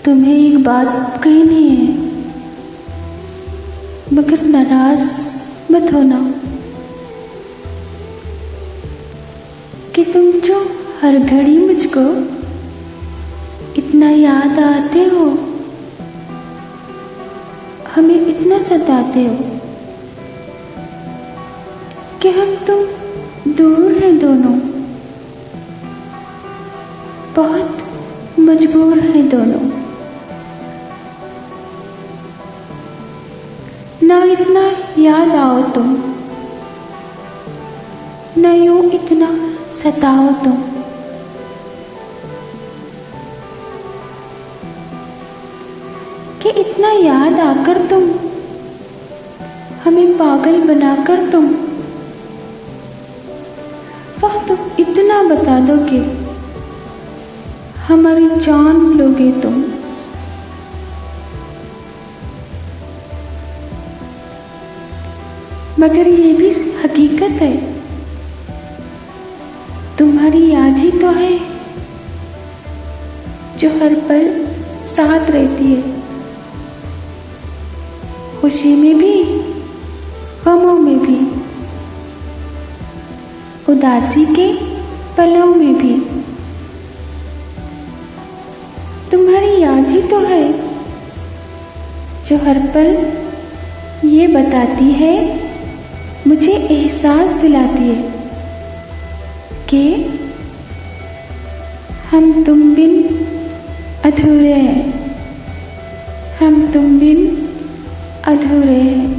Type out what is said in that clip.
तुम्हें एक बात कहनी है, मगर नाराज मत होना कि तुम जो हर घड़ी मुझको इतना याद आते हो, हमें इतना सताते हो कि हम तुम दूर हैं दोनों, बहुत मजबूर हैं दोनों। ना इतना याद आओ तुम, न यूं इतना सताओ तुम। कि इतना याद आकर तुम हमें पागल बनाकर तुम वक्त इतना बता दो कि हमारी जान लोगे तुम। मगर ये भी हकीकत है, तुम्हारी याद ही तो है जो हर पल साथ रहती है, खुशी में भी गमों में भी, उदासी के पलों में भी। तुम्हारी याद ही तो है जो हर पल ये बताती है, मुझे एहसास दिलाती है कि हम तुम बिन अधूरे हैं, हम तुम बिन अधूरे हैं।